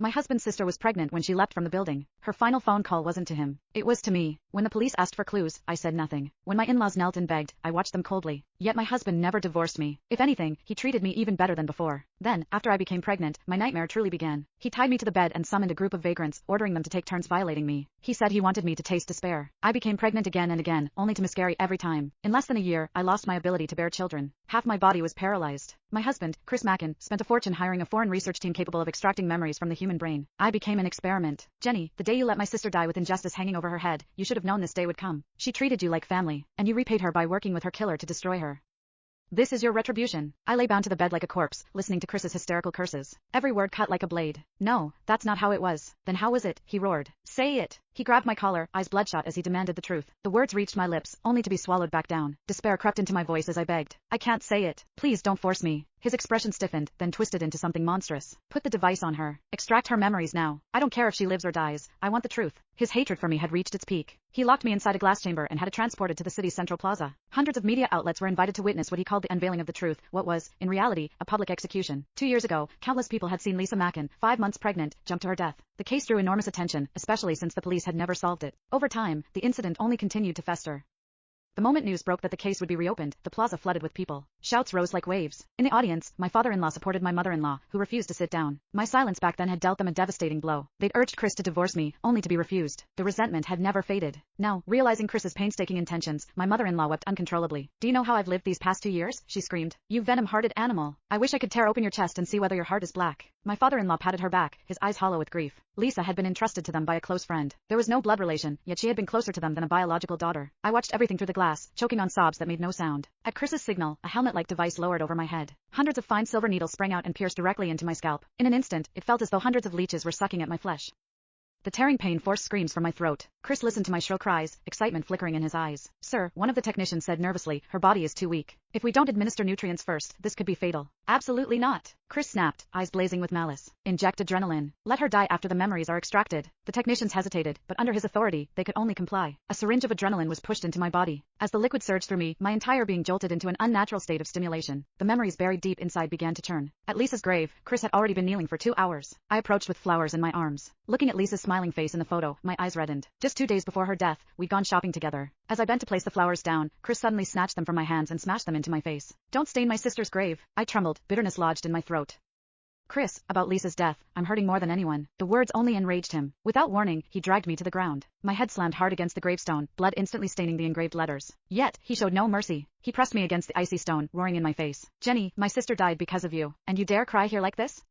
My husband's sister was pregnant when she left from the building. Her final phone call wasn't to him. It was to me. When the police asked for clues, I said nothing. When my in-laws knelt and begged, I watched them coldly. Yet my husband never divorced me. If anything, he treated me even better than before. Then, after I became pregnant, my nightmare truly began. He tied me to the bed and summoned a group of vagrants, ordering them to take turns violating me. He said he wanted me to taste despair. I became pregnant again and again, only to miscarry every time. In less than a year, I lost my ability to bear children. Half my body was paralyzed. My husband, Chris Mackin, spent a fortune hiring a foreign research team capable of extracting memories from the human brain. I became an experiment. Jenny, the day you let my sister die with injustice hanging over her head, you should have known this day would come. She treated you like family, and you repaid her by working with her killer to destroy her. This is your retribution. I lay bound to the bed like a corpse, listening to Chris's hysterical curses. Every word cut like a blade. No, that's not how it was. Then how was it? He roared. Say it. He grabbed my collar, eyes bloodshot as he demanded the truth. The words reached my lips, only to be swallowed back down. Despair crept into my voice as I begged. I can't say it. Please don't force me. His expression stiffened, then twisted into something monstrous. Put the device on her. Extract her memories now. I don't care if she lives or dies. I want the truth. His hatred for me had reached its peak. He locked me inside a glass chamber and had it transported to the city's central plaza. Hundreds of media outlets were invited to witness what he called the unveiling of the truth, what was, in reality, a public execution. 2 years ago, countless people had seen Lisa Mackin, 5 months pregnant, jump to her death. The case drew enormous attention, especially since the police had never solved it. Over time, the incident only continued to fester. The moment news broke that the case would be reopened, the plaza flooded with people. Shouts rose like waves. In the audience, my father-in-law supported my mother-in-law, who refused to sit down. My silence back then had dealt them a devastating blow. They'd urged Chris to divorce me, only to be refused. The resentment had never faded. Now, realizing Chris's painstaking intentions, my mother-in-law wept uncontrollably. Do you know how I've lived these past 2 years? She screamed. You venom-hearted animal. I wish I could tear open your chest and see whether your heart is black. My father-in-law patted her back, his eyes hollow with grief. Lisa had been entrusted to them by a close friend. There was no blood relation, yet she had been closer to them than a biological daughter. I watched everything through the glass, choking on sobs that made no sound. At Chris's signal, a helmet-like device lowered over my head. Hundreds of fine silver needles sprang out and pierced directly into my scalp. In an instant, it felt as though hundreds of leeches were sucking at my flesh. The tearing pain forced screams from my throat. Chris listened to my shrill cries, excitement flickering in his eyes. Sir, one of the technicians said nervously, her body is too weak. If we don't administer nutrients first, this could be fatal. Absolutely not. Chris snapped, eyes blazing with malice. Inject adrenaline. Let her die after the memories are extracted. The technicians hesitated, but under his authority, they could only comply. A syringe of adrenaline was pushed into my body. As the liquid surged through me, my entire being jolted into an unnatural state of stimulation. The memories buried deep inside began to churn. At Lisa's grave, Chris had already been kneeling for 2 hours. I approached with flowers in my arms. Looking at Lisa's smiling face in the photo, my eyes reddened. Just 2 days before her death, we'd gone shopping together. As I bent to place the flowers down, Chris suddenly snatched them from my hands and smashed them into my face. Don't stain my sister's grave. I trembled, bitterness lodged in my throat. Chris, about Lisa's death, I'm hurting more than anyone. The words only enraged him. Without warning, he dragged me to the ground. My head slammed hard against the gravestone, blood instantly staining the engraved letters. Yet, he showed no mercy. He pressed me against the icy stone, roaring in my face. Jenny, my sister died because of you, and you dare cry here like this?